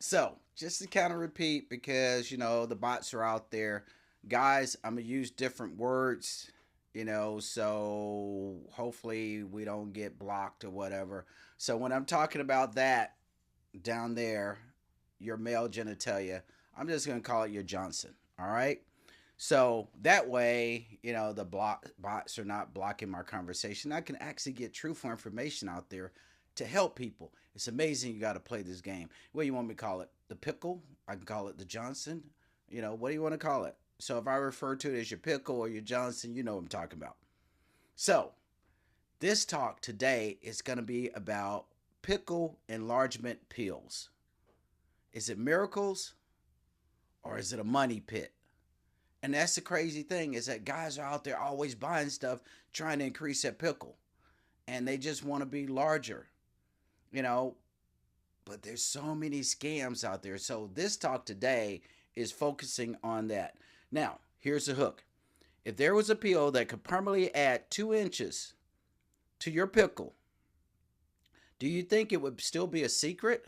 So, just to kind of repeat, because the bots are out there, guys. I'm gonna use different words, so hopefully we don't get blocked or whatever. So when I'm talking about that down there, your male genitalia, I'm just gonna call it your Johnson. All right. So that way, the bots are not blocking my conversation. I can actually get truthful information out there to help people. It's amazing you got to play this game. What do you want me to call it? The pickle? I can call it the Johnson. What do you want to call it? So if I refer to it as your pickle or your Johnson, you know what I'm talking about. So this talk today is going to be about pickle enlargement pills. Is it miracles or is it a money pit? And that's the crazy thing is that guys are out there always buying stuff trying to increase that pickle. And they just want to be larger, you know. But there's so many scams out there. So this talk today is focusing on that. Now, here's the hook. If there was a pill that could permanently add 2 inches to your pickle, do you think it would still be a secret?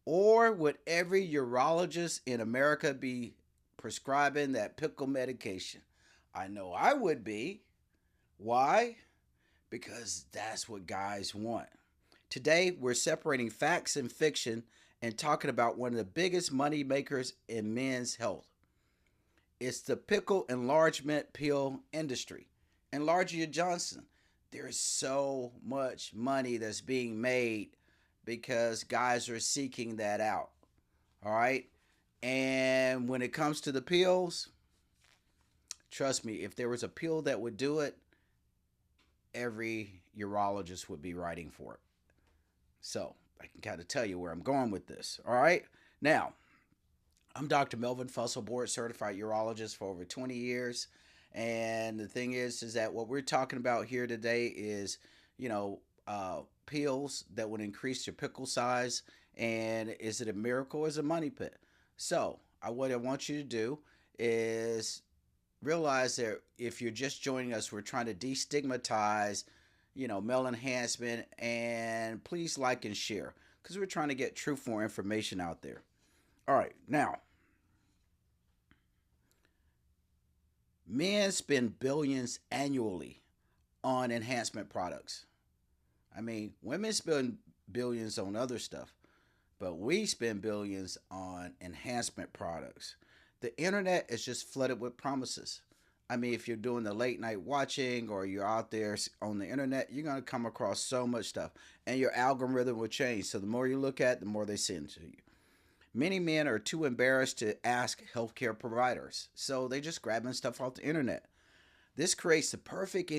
Or would every urologist in America be prescribing that pickle medication? I know I would be. Why? Because that's what guys want. Today, we're separating facts and fiction and talking about one of the biggest money makers in men's health. It's the pickle enlargement pill industry. Enlarge your Johnson. There's so much money that's being made because guys are seeking that out. All right. And when it comes to the pills, trust me, if there was a pill that would do it, every urologist would be writing for it. So I can kind of tell you where I'm going with this. All right. Now, I'm Dr. Melvin Fussell, board certified urologist for over 20 years. And the thing is that what we're talking about here today is, pills that would increase your pickle size. And is it a miracle or is it a money pit? So, what I want you to do is realize that if you're just joining us, we're trying to destigmatize, male enhancement, and please like and share because we're trying to get truthful information out there. All right, now, men spend billions annually on enhancement products. I mean, women spend billions on other stuff, but we spend billions on enhancement products. The internet is just flooded with promises. I mean, if you're doing the late night watching or you're out there on the internet, you're going to come across so much stuff and your algorithm will change. So the more you look at, the more they send to you. Many men are too embarrassed to ask healthcare providers, so they just grabbing stuff off the internet. This creates the perfect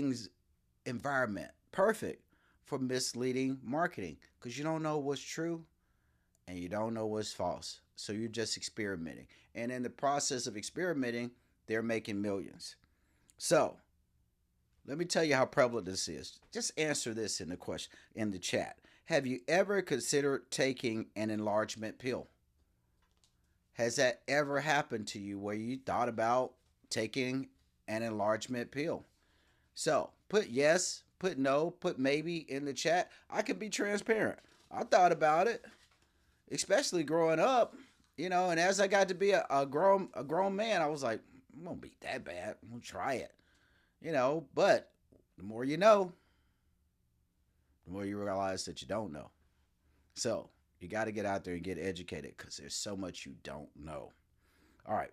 environment, perfect for misleading marketing because you don't know what's true and you don't know what's false. So you're just experimenting. And in the process of experimenting, they're making millions. So let me tell you how prevalent this is. Just answer this in the question in the chat. Have you ever considered taking an enlargement pill? Has that ever happened to you where you thought about taking an enlargement pill? So put yes, put no, put maybe in the chat. I can be transparent. I thought about it, especially growing up, and as I got to be a grown man, I was like, it won't be that bad. I'm gonna try it. But the more you know, the more you realize that you don't know. So you got to get out there and get educated because there's so much you don't know. All right.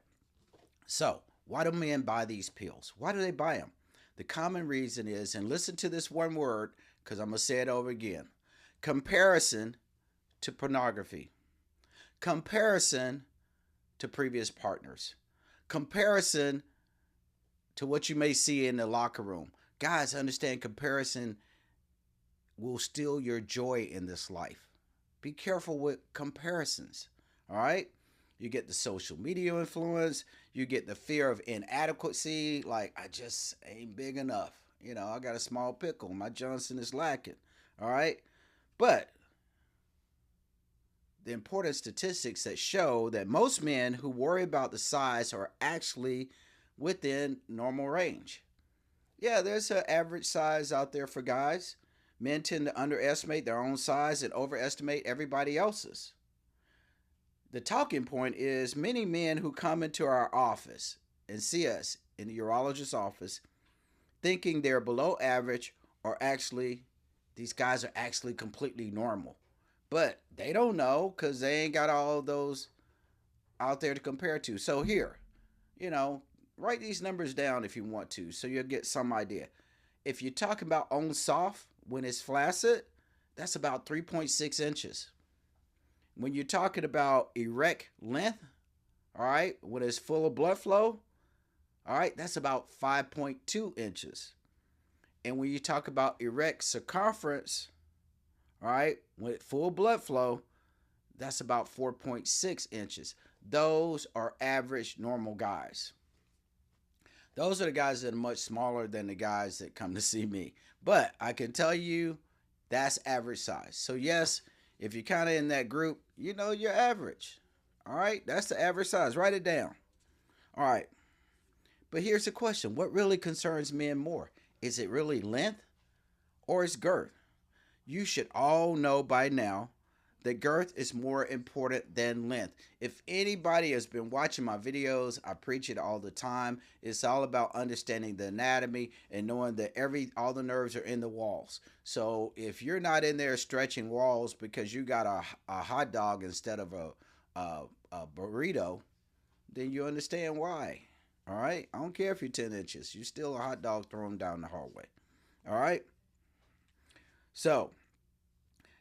So why do men buy these pills? Why do they buy them? The common reason is, and listen to this one word because I'm going to say it over again, comparison to pornography, comparison to previous partners, comparison to what you may see in the locker room. Guys, understand comparison will steal your joy in this life. Be careful with comparisons. All right? You get the social media influence, you get the fear of inadequacy, like I just ain't big enough. I got a small pickle, my Johnson is lacking. All right? But the important statistics that show that most men who worry about the size are actually within normal range. Yeah, there's an average size out there for guys. Men tend to underestimate their own size and overestimate everybody else's. The talking point is many men who come into our office and see us in the urologist's office thinking they're below average or actually these guys are actually completely normal. But they don't know because they ain't got all those out there to compare to. So here, you know, write these numbers down if you want to so you'll get some idea. If you're talking about on soft when it's flaccid, that's about 3.6 inches. When you're talking about erect length, all right, when it's full of blood flow, all right, that's about 5.2 inches. And when you talk about erect circumference, all right, with full blood flow, that's about 4.6 inches. Those are average normal guys. Those are the guys that are much smaller than the guys that come to see me. But I can tell you that's average size. So, yes, if you're kind of in that group, you know you're average. All right, that's the average size. Write it down. All right. But here's the question: what really concerns men more? Is it really length or is girth? You should all know by now that girth is more important than length. If anybody has been watching my videos, I preach it all the time. It's all about understanding the anatomy and knowing that all the nerves are in the walls. So if you're not in there stretching walls because you got a hot dog instead of a burrito, then you understand why. All right? I don't care if you're 10 inches. You're still a hot dog thrown down the hallway. All right? So,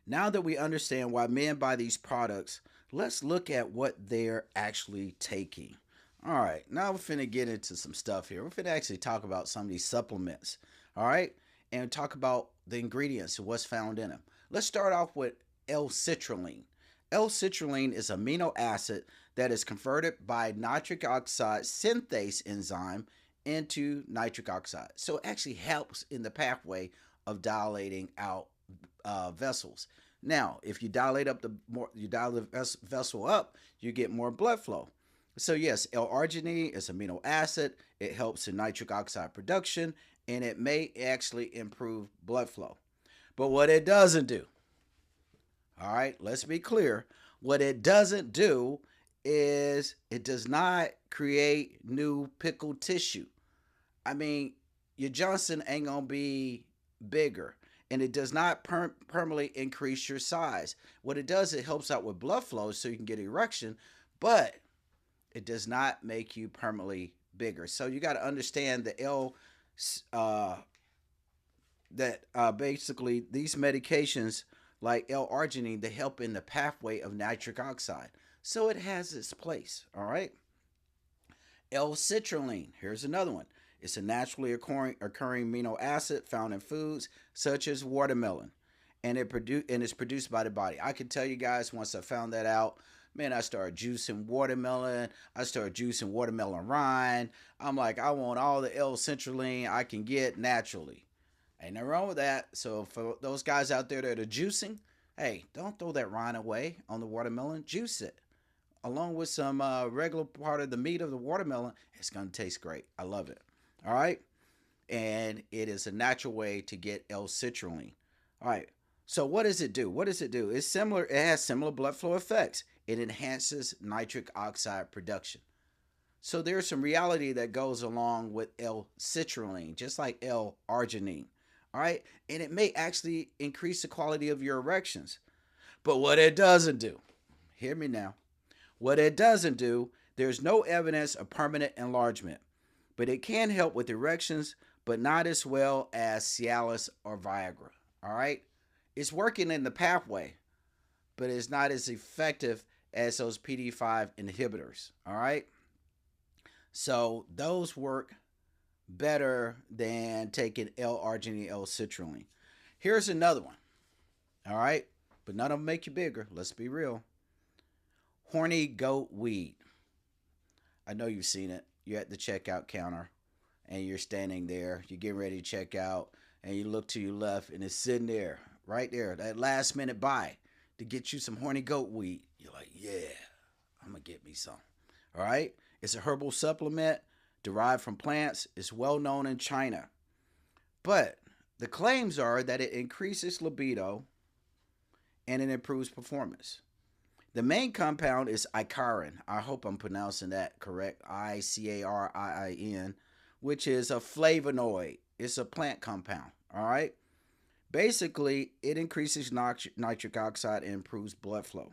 now that we understand why men buy these products, let's look at what they're actually taking. All right, now we're finna get into some stuff here. We're finna actually talk about some of these supplements, all right, and talk about the ingredients and what's found in them. Let's start off with L-citrulline. L-citrulline is amino acid that is converted by nitric oxide synthase enzyme into nitric oxide. So it actually helps in the pathway of dilating out vessels. Now, if you dilate the vessel up, you get more blood flow. So yes, L-arginine is amino acid. It helps in nitric oxide production, and it may actually improve blood flow. But what it doesn't do, all right, let's be clear. What it doesn't do is it does not create new pickled tissue. I mean, your Johnson ain't gonna be bigger, and it does not permanently increase your size. What it does, it helps out with blood flow so you can get erection, but it does not make you permanently bigger. So you got to understand the basically these medications like L-arginine, they help in the pathway of nitric oxide. So it has its place, all right? L-citrulline, here's another one. It's a naturally occurring amino acid found in foods such as watermelon, and it's produced by the body. I can tell you guys, once I found that out, man, I started juicing watermelon. I started juicing watermelon rind. I'm like, I want all the L-citrulline I can get naturally. Ain't nothing wrong with that. So for those guys out there that are juicing, hey, don't throw that rind away on the watermelon. Juice it along with some regular part of the meat of the watermelon. It's going to taste great. I love it. All right. And it is a natural way to get L-citrulline. All right. So what does it do? What does it do? It's similar. It has similar blood flow effects. It enhances nitric oxide production. So there's some reality that goes along with L-citrulline, just like L-arginine. All right. And it may actually increase the quality of your erections. But what it doesn't do, hear me now. What it doesn't do, there's no evidence of permanent enlargement. But it can help with erections, but not as well as Cialis or Viagra. All right. It's working in the pathway, but it's not as effective as those PD5 inhibitors. All right. So those work better than taking L-arginine, L-citrulline. Here's another one. All right. But none of them make you bigger. Let's be real. Horny goat weed. I know you've seen it. You're at the checkout counter and you're standing there. You're getting ready to check out and you look to your left and it's sitting there, right there, that last minute buy to get you some horny goat weed. You're like, yeah, I'm going to get me some. All right. It's a herbal supplement derived from plants. It's well known in China. But the claims are that it increases libido and it improves performance. The main compound is icarin. I hope I'm pronouncing that correct. ICARIIN, which is a flavonoid. It's a plant compound. All right. Basically, it increases nitric oxide and improves blood flow.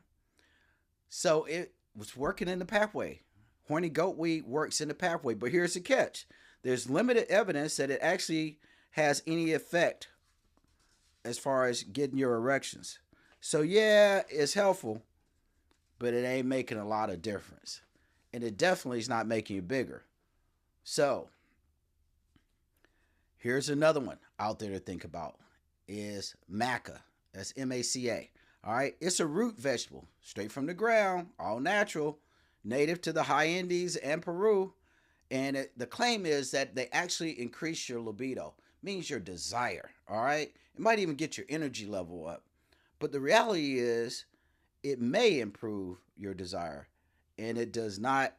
So it was working in the pathway. Horny goatweed works in the pathway, but here's the catch: there's limited evidence that it actually has any effect as far as getting your erections. So yeah, it's helpful, but it ain't making a lot of difference. And it definitely is not making you bigger. So here's another one out there to think about is maca. That's MACA. All right. It's a root vegetable, straight from the ground, all natural, native to the high Andes and Peru. And the claim is that they actually increase your libido, means your desire. All right. It might even get your energy level up. But the reality is, it may improve your desire, and it does not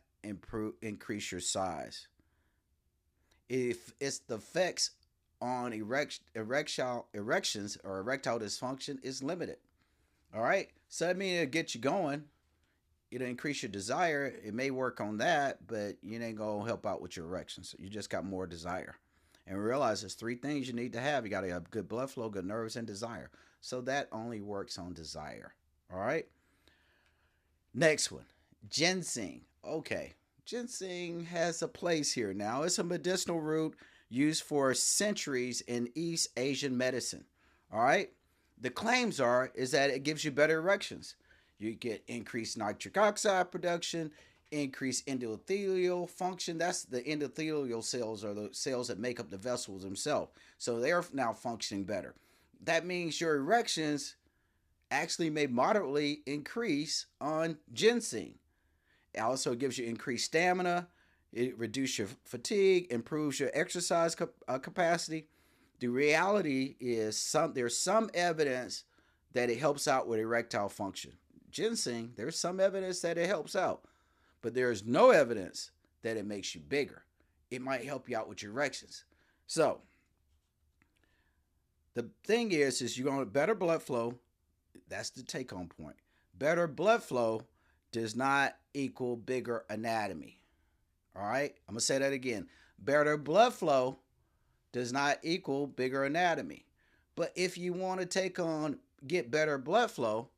increase your size. If it's the effects on erections or erectile dysfunction is limited. All right, so I mean it'll get you going. It'll increase your desire. It may work on that, but you ain't gonna help out with your erections. You just got more desire. And realize there's three things you need to have. You got to have good blood flow, good nerves, and desire. So that only works on desire. All right. Next one, ginseng. Okay, ginseng has a place here now. It's a medicinal root used for centuries in East Asian medicine. All right. The claims is that it gives you better erections. You get increased nitric oxide production, increased endothelial function. That's the endothelial cells, are the cells that make up the vessels themselves. So they're now functioning better. That means your erections actually may moderately increase on ginseng. It also gives you increased stamina. It reduces your fatigue, improves your exercise capacity. The reality is there's some evidence that it helps out with erectile function. Ginseng, there's some evidence that it helps out, but there's no evidence that it makes you bigger. It might help you out with your erections. So the thing is you want better blood flow. That's the take-home point. Better blood flow does not equal bigger anatomy. All right? I'm going to say that again. Better blood flow does not equal bigger anatomy. But if you want to get better blood flow,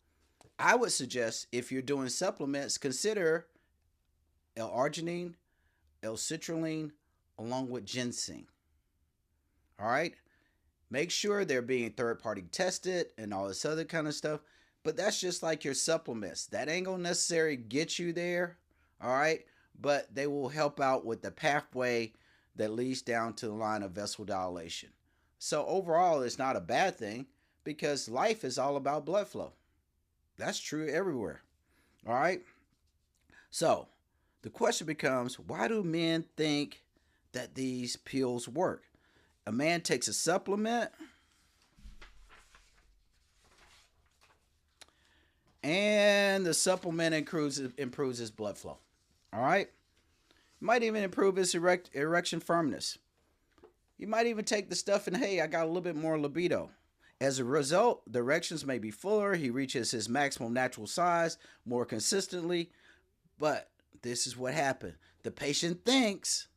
I would suggest if you're doing supplements, consider L-arginine, L-citrulline, along with ginseng. All right? Make sure they're being third-party tested and all this other kind of stuff. But that's just like your supplements. That ain't going to necessarily get you there. All right? But they will help out with the pathway that leads down to the line of vessel dilation. So overall, it's not a bad thing because life is all about blood flow. That's true everywhere. All right? So the question becomes, why do men think that these pills work? A man takes a supplement and the supplement improves his blood flow. All right? Might even improve his erection firmness. You might even take the stuff and, hey, I got a little bit more libido. As a result, the erections may be fuller. He reaches his maximum natural size more consistently. But this is what happened. The patient thinks,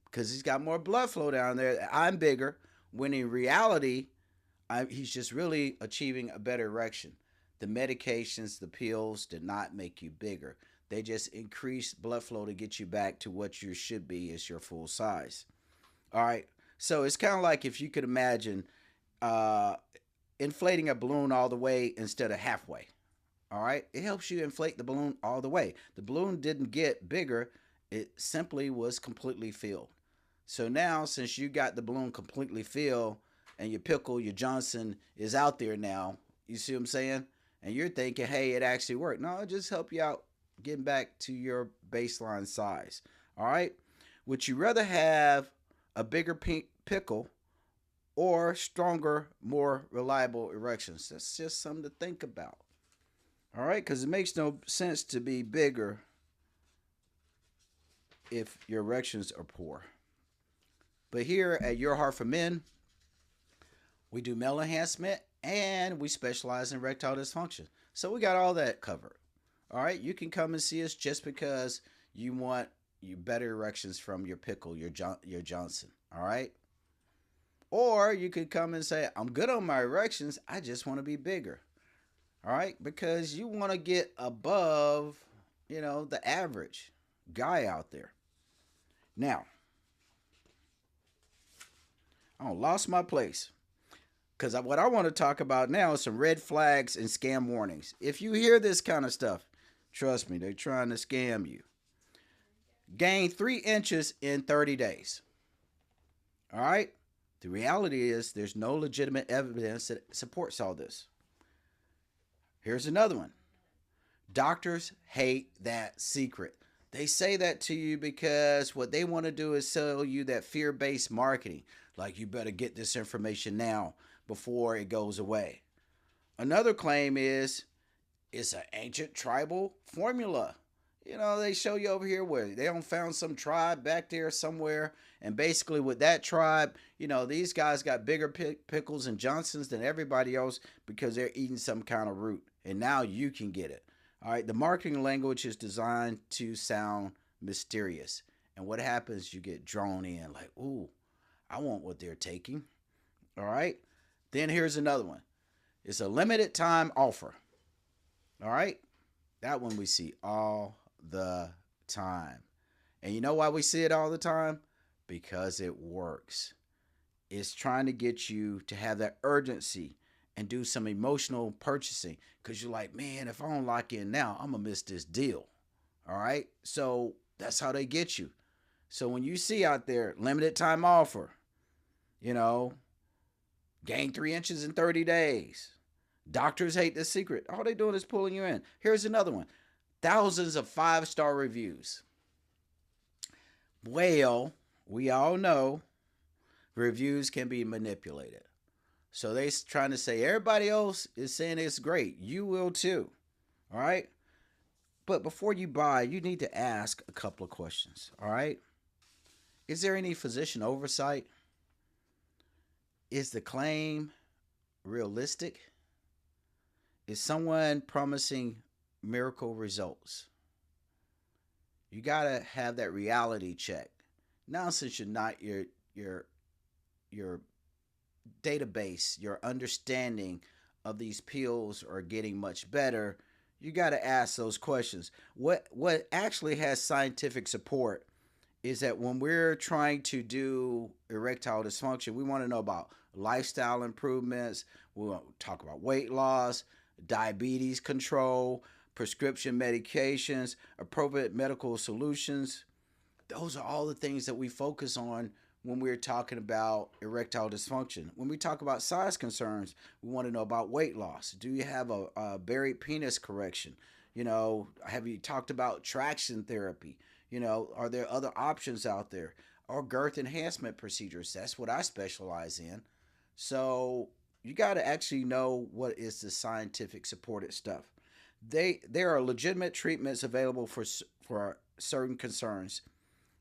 because he's got more blood flow down there, I'm bigger, when in reality, he's just really achieving a better erection. The medications, the pills did not make you bigger. They just increase blood flow to get you back to what you should be as your full size. All right. So it's kind of like if you could imagine inflating a balloon all the way instead of halfway. All right. It helps you inflate the balloon all the way. The balloon didn't get bigger. It simply was completely filled. So now, since you got the balloon completely filled and your pickle, your Johnson is out there now, you see what I'm saying? And you're thinking, hey, it actually worked. No, it just helped you out getting back to your baseline size. All right. Would you rather have a bigger pickle or stronger, more reliable erections? That's just something to think about. All right. Because it makes no sense to be bigger if your erections are poor. But here at Your Heart for Men, we do male enhancement and we specialize in erectile dysfunction. So we got all that covered. All right, you can come and see us just because you want you better erections from your pickle, your Johnson. All right, or you could come and say, I'm good on my erections. I just want to be bigger. All right, because you want to get above, the average guy out there. Now, I lost my place. Because what I want to talk about now is some red flags and scam warnings. If you hear this kind of stuff, trust me, they're trying to scam you. Gain 3 inches in 30 days. All right? The reality is there's no legitimate evidence that supports all this. Here's another one. Doctors hate that secret. They say that to you because what they want to do is sell you that fear based marketing. Like, you better get this information now before it goes away. Another claim is it's an ancient tribal formula. They show you over here where they don't found some tribe back there somewhere. And basically, with that tribe, these guys got bigger pickles and Johnsons than everybody else because they're eating some kind of root. And now you can get it. All right. The marketing language is designed to sound mysterious. And what happens, you get drawn in like, ooh, I want what they're taking. All right. Then here's another one. It's a limited time offer. All right. That one we see all the time. And you know why we see it all the time? Because it works. It's trying to get you to have that urgency and do some emotional purchasing because you're like, man, if I don't lock in now, I'm going to miss this deal. All right. So that's how they get you. So when you see out there, limited time offer, gain 3 inches in 30 days. Doctors hate the secret. All they doing is pulling you in. Here's another one. Thousands of 5-star reviews. Well, we all know reviews can be manipulated. So they trying to say everybody else is saying it's great. You will too. All right? But before you buy, you need to ask a couple of questions. All right? Is there any physician oversight? Is the claim realistic? Is someone promising miracle results? You got to have that reality check. Now, since you're not your database, your understanding of these pills are getting much better, you got to ask those questions. What actually has scientific support is that when we're trying to do erectile dysfunction, we want to know about lifestyle improvements. We want to talk about weight loss, diabetes control, prescription medications, appropriate medical solutions. Those are all the things that we focus on when we're talking about erectile dysfunction. When we talk about size concerns, we want to know about weight loss. Do you have a buried penis correction? Have you talked about traction therapy? Are there other options out there? Or girth enhancement procedures? That's what I specialize in. So you got to actually know what is the scientific supported stuff. There are legitimate treatments available for certain concerns.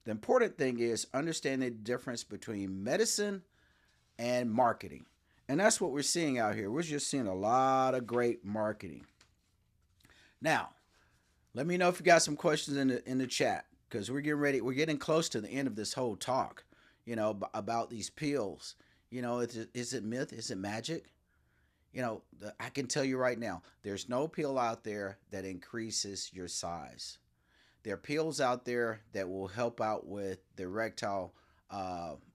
The important thing is understanding the difference between medicine and marketing. And that's what we're seeing out here. We're just seeing a lot of great marketing. Now, let me know if you got some questions in the chat because we're getting ready. We're getting close to the end of this whole talk, about these pills. Is it myth? Is it magic? I can tell you right now, there's no pill out there that increases your size. There are pills out there that will help out with the erectile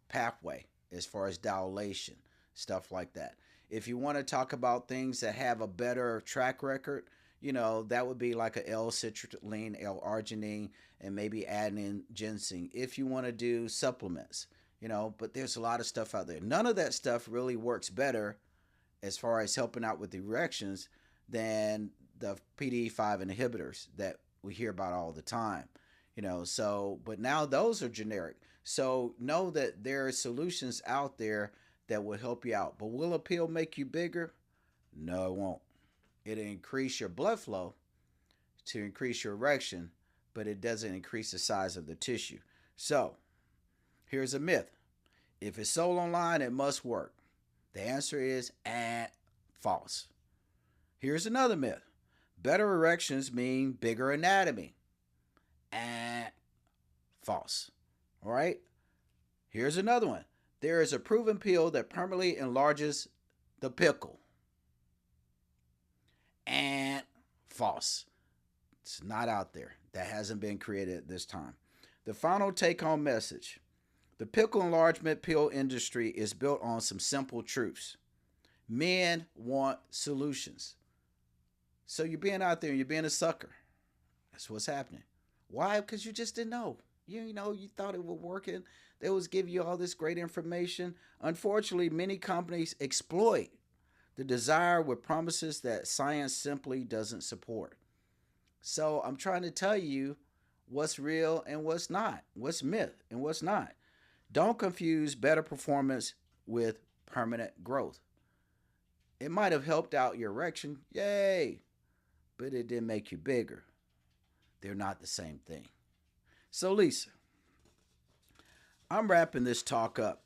pathway as far as dilation, stuff like that. If you want to talk about things that have a better track record, that would be like a L-citrulline, L-arginine, and maybe adding in ginseng. If you want to do supplements, but there's a lot of stuff out there. None of that stuff really works better as far as helping out with the erections than the PDE5 inhibitors that we hear about all the time. But now those are generic. So know that there are solutions out there that will help you out. But will a pill make you bigger? No, it won't. It'll increase your blood flow to increase your erection, but it doesn't increase the size of the tissue. So here's a myth. If it's sold online, it must work. The answer is false. Here's another myth. Better erections mean bigger anatomy. And false. All right. Here's another one. There is a proven pill that permanently enlarges the pickle. And false. It's not out there. That hasn't been created at this time. The final take home message: the pickle enlargement pill industry is built on some simple truths. Men want solutions. So you're being out there and you're being a sucker. That's what's happening. Why? Because you just didn't know. You thought it was working. They was give you all this great information. Unfortunately, many companies exploit the desire with promises that science simply doesn't support. So I'm trying to tell you what's real and what's not, what's myth and what's not. Don't confuse better performance with permanent growth. It might have helped out your erection, yay, but it didn't make you bigger. They're not the same thing. So, Lisa, I'm wrapping this talk up,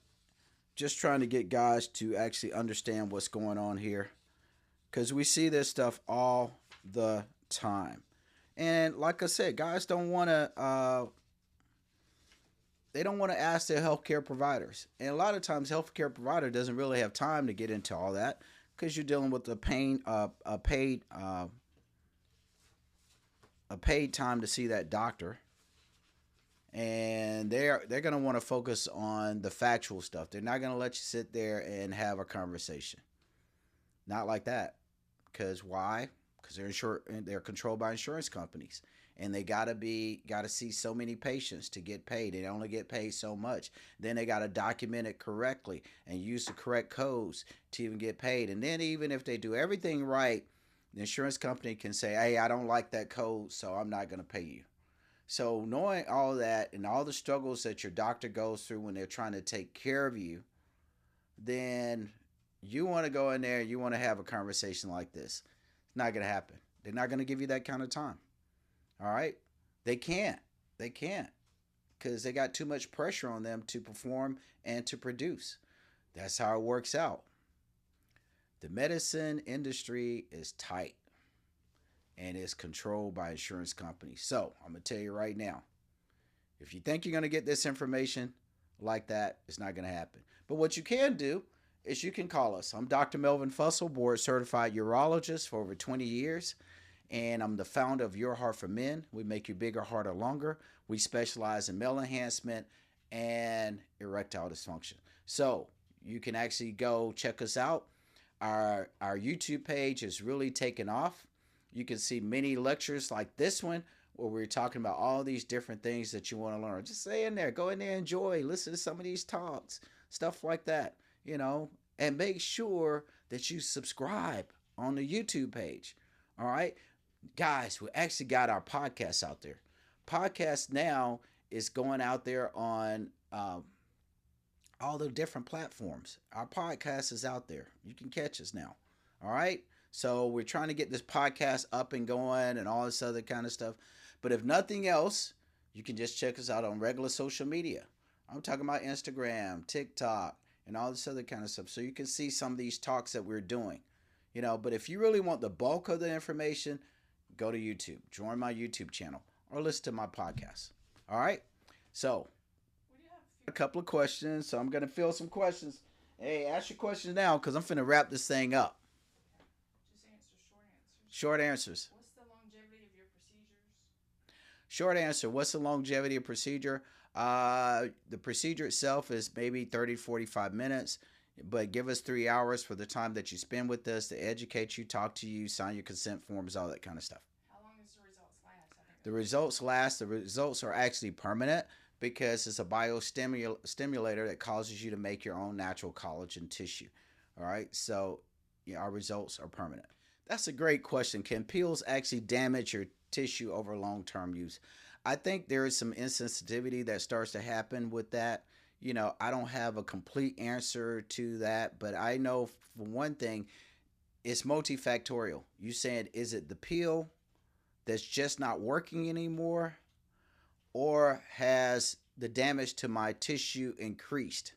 just trying to get guys to actually understand what's going on here, because we see this stuff all the time. And like I said, guys don't want to they don't want to ask their healthcare providers. And a lot of times healthcare provider doesn't really have time to get into all that because you're dealing with a paid time to see that doctor. And they're going to want to focus on the factual stuff. They're not going to let you sit there and have a conversation. Not like that. Because why? Because they're controlled by insurance companies, and they gotta see so many patients to get paid. They only get paid so much. Then they gotta document it correctly and use the correct codes to even get paid. And then even if they do everything right, the insurance company can say, "Hey, I don't like that code, so I'm not gonna pay you." So knowing all that and all the struggles that your doctor goes through when they're trying to take care of you, then you want to go in there, you want to have a conversation like this. It's not going to happen. They're not going to give you that kind of time. All right? They can't. They can't because they got too much pressure on them to perform and to produce. That's how it works out. The medicine industry is tight and is controlled by insurance companies. So I'm going to tell you right now, if you think you're going to get this information like that, it's not going to happen. But what you can do is you can call us. I'm Dr. Melvin Fussell, board certified urologist for over 20 years, and I'm the founder of Your Heart for Men. We make you bigger, harder, longer. We specialize in male enhancement and erectile dysfunction. So you can actually go check us out. Our YouTube page is really taken off. You can see many lectures like this one where we're talking about all these different things that you want to learn. Just stay in there, go in there, enjoy, listen to some of these talks, stuff like that, and make sure that you subscribe on the YouTube page. All right, guys, we actually got our podcast out there. Podcast now is going out there on all the different platforms. Our podcast is out there. You can catch us now. All right. So we're trying to get this podcast up and going and all this other kind of stuff. But if nothing else, you can just check us out on regular social media. I'm talking about Instagram, TikTok, and all this other kind of stuff. So you can see some of these talks that we're doing. But if you really want the bulk of the information, go to YouTube. Join my YouTube channel or listen to my podcast. All right? So a couple of questions. So I'm going to fill some questions. Hey, ask your questions now because I'm finna wrap this thing up. Just answer Short answers. What's the longevity of your procedures? Short answer. What's the longevity of procedure? The procedure itself is maybe 30 to 45 minutes, but give us 3 hours for the time that you spend with us to educate you, talk to you, sign your consent forms, all that kind of stuff. How long does the results last? The results last. The results are actually permanent because it's a biostimulator that causes you to make your own natural collagen tissue. All right. So our results are permanent. That's a great question. Can pills actually damage your tissue over long-term use? I think there is some insensitivity that starts to happen with that. I don't have a complete answer to that, but I know for one thing, it's multifactorial. You saying, is it the pill that's just not working anymore, or has the damage to my tissue increased?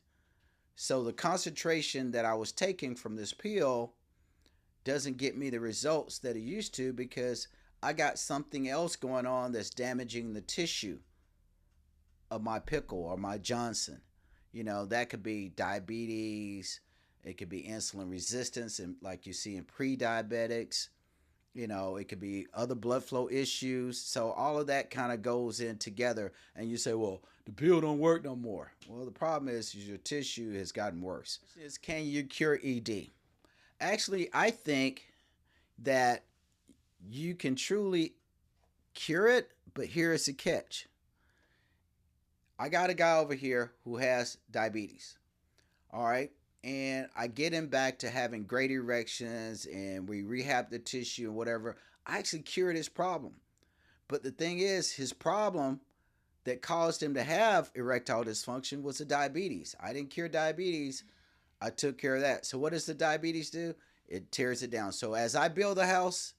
So the concentration that I was taking from this pill doesn't get me the results that it used to because I got something else going on that's damaging the tissue of my pickle or my Johnson. That could be diabetes, it could be insulin resistance, and like you see in pre diabetics, it could be other blood flow issues. So all of that kind of goes in together. And you say, well, the pill don't work no more. Well, the problem is your tissue has gotten worse. Is can you cure ED? Actually, I think that you can truly cure it, but here is the catch. I got a guy over here who has diabetes. All right. And I get him back to having great erections and we rehab the tissue and whatever. I actually cured his problem. But the thing is, his problem that caused him to have erectile dysfunction was the diabetes. I didn't cure diabetes. I took care of that. So what does the diabetes do? It tears it down. So as I build a house,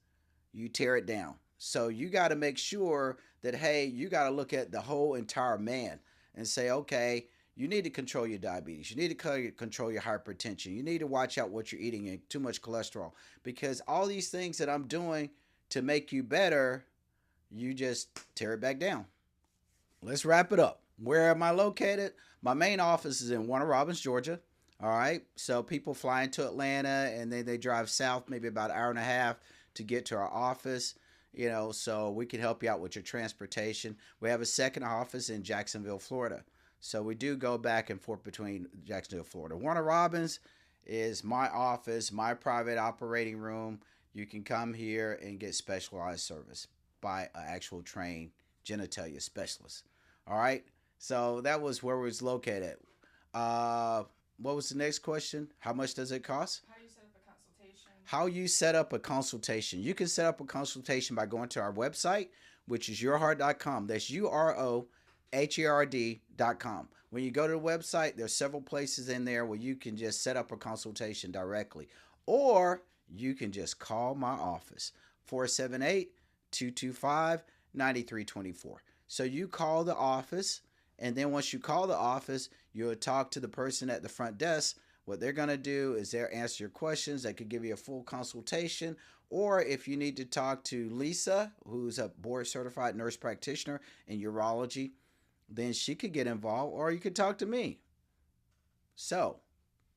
you tear it down. So you got to make sure that, hey, you got to look at the whole entire man and say, okay, you need to control your diabetes. You need to control your hypertension. You need to watch out what you're eating and too much cholesterol. Because all these things that I'm doing to make you better, you just tear it back down. Let's wrap it up. Where am I located? My main office is in Warner Robins, Georgia. All right. So people fly into Atlanta and then they drive south maybe about an hour and a half to get to our office. So we can help you out with your transportation. We have a second office in Jacksonville, Florida. So we do go back and forth between Jacksonville, Florida. Warner Robins is my office, my private operating room. You can come here and get specialized service by an actual trained genitalia specialist. All right. So that was where we was located. What was the next question? How much does it cost? How do you set up a consultation? How you set up a consultation. You can set up a consultation by going to our website, which is yourheart.com. That's UROHERD.com. When you go to the website, there's several places in there where you can just set up a consultation directly. Or you can just call my office, 478-225-9324. So you call the office, and then once you call the office, you'll talk to the person at the front desk. What they're going to do is they'll answer your questions. They could give you a full consultation. Or if you need to talk to Lisa, who's a board certified nurse practitioner in urology, then she could get involved, or you could talk to me. So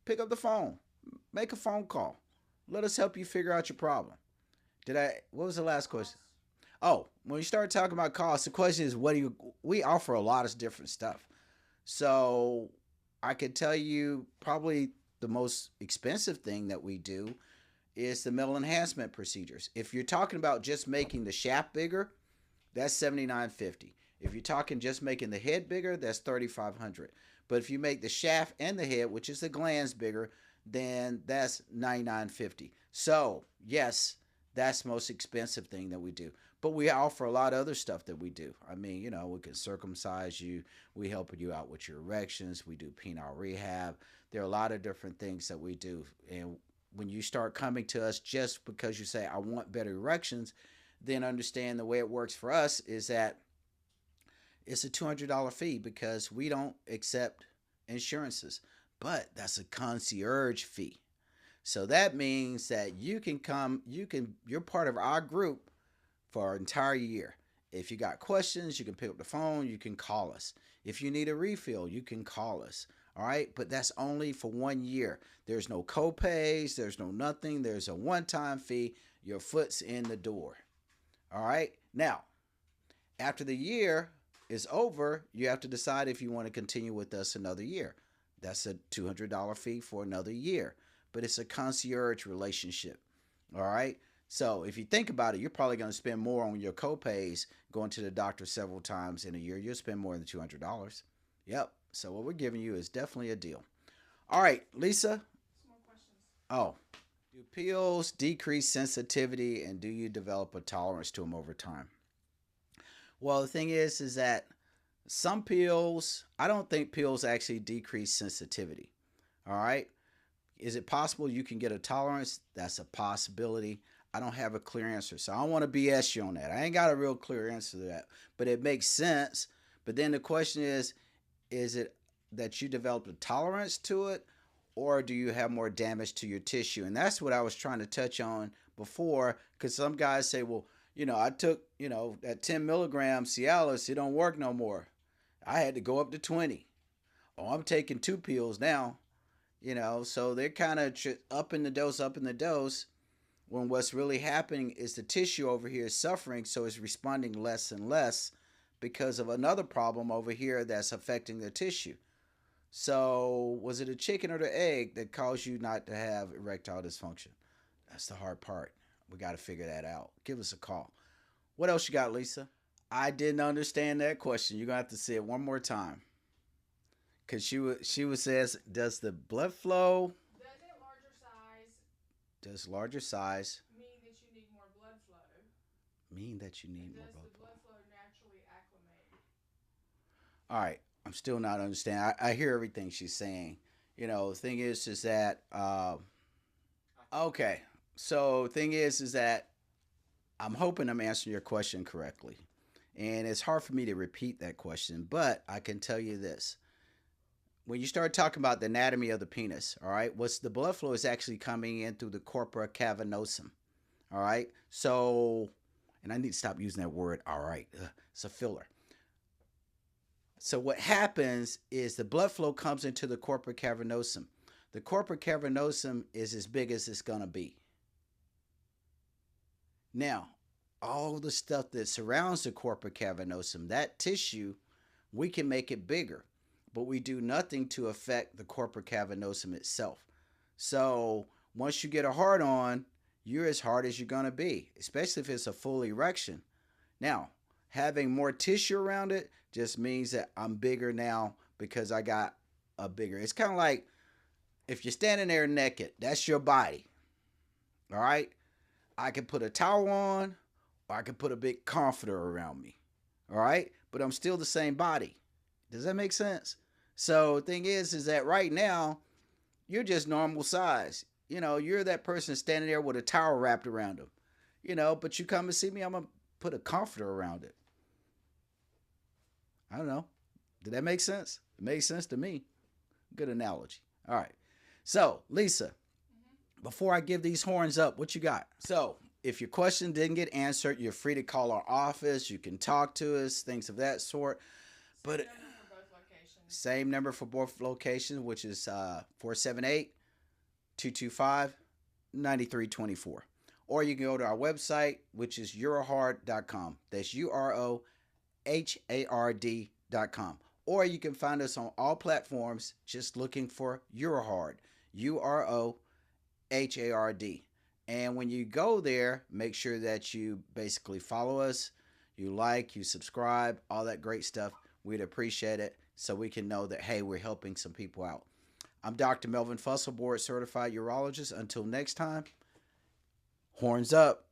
pick up the phone, make a phone call. Let us help you figure out your problem. What was the last question? Oh, when you start talking about cost, the question is, we offer a lot of different stuff. So I could tell you probably the most expensive thing that we do is the male enhancement procedures. If you're talking about just making the shaft bigger, that's $79.50. If you're talking just making the head bigger, that's $3,500. But if you make the shaft and the head, which is the glands, bigger, then that's $99.50. So yes, that's the most expensive thing that we do. But we offer a lot of other stuff that we do. I mean, we can circumcise you. We help you out with your erections. We do penile rehab. There are a lot of different things that we do. And when you start coming to us just because you say, I want better erections, then understand the way it works for us is that it's a $200 fee because we don't accept insurances. But that's a concierge fee. So that means that you can come, you're part of our group for our entire year. If you got questions, you can pick up the phone, you can call us. If you need a refill, you can call us. All right, but that's only for 1 year. There's no co-pays, there's no nothing. There's a one-time fee. Your foot's in the door. All right, now, after the year is over, you have to decide if you want to continue with us another year. That's a $200 fee for another year, but it's a concierge relationship. All right. So if you think about it, you're probably going to spend more on your co-pays going to the doctor several times in a year. You'll spend more than $200. Yep. So what we're giving you is definitely a deal. All right, Lisa. Some more questions. Oh, do pills decrease sensitivity and do you develop a tolerance to them over time? Well, the thing is that some pills, I don't think pills actually decrease sensitivity. All right. Is it possible you can get a tolerance? That's a possibility. I don't have a clear answer. So I don't want to BS you on that. I ain't got a real clear answer to that, but it makes sense. But then the question is it that you developed a tolerance to it, or do you have more damage to your tissue? And that's what I was trying to touch on before, because some guys say, well, I took, that 10 milligram Cialis, it don't work no more. I had to go up to 20. Oh, I'm taking 2 pills now, so they're kind of up in the dose, when what's really happening is the tissue over here is suffering, so it's responding less and less because of another problem over here that's affecting the tissue. So, was it a chicken or the egg that caused you not to have erectile dysfunction? That's the hard part. We got to figure that out. Give us a call. What else you got, Lisa? I didn't understand that question. You're going to have to say it one more time. Because she was says, does the blood flow, Doesn't larger size does larger size mean that you need more blood flow? mean that you And need more does blood the flow? blood flow naturally acclimate? All right. I'm still not understanding. I hear everything she's saying. The thing is that, okay. So, thing is that I'm hoping I'm answering your question correctly. And it's hard for me to repeat that question, but I can tell you this. When you start talking about the anatomy of the penis, all right, what's the blood flow is actually coming in through the corpora cavernosum, all right? So, and I need to stop using that word, all right. It's a filler. So what happens is the blood flow comes into the corpora cavernosum. The corpora cavernosum is as big as it's going to be. Now, all the stuff that surrounds the corpora cavernosum, that tissue, we can make it bigger, but we do nothing to affect the corpora cavernosum itself. So once you get a hard on, you're as hard as you're going to be, especially if it's a full erection. Now, having more tissue around it just means that I'm bigger now because I got a bigger. It's kind of like if you're standing there naked, that's your body. All right? I can put a towel on or I can put a big comforter around me. All right? But I'm still the same body. Does that make sense? So the thing is that right now, you're just normal size. You're that person standing there with a towel wrapped around them. But you come and see me, I'm going to put a comforter around it. I don't know. Did that make sense? It made sense to me. Good analogy. All right. So, Lisa, before I give these horns up, what you got? So, if your question didn't get answered, you're free to call our office. You can talk to us, things of that sort. But same number for both locations, which is 478-225-9324. Or you can go to our website, which is urohard.com. That's urohard.com. Or you can find us on all platforms just looking for Urohard, UROHARD. And when you go there, make sure that you basically follow us, you like, you subscribe, all that great stuff. We'd appreciate it so we can know that, hey, we're helping some people out. I'm Dr. Melvin Fussell, board certified urologist. Until next time, horns up.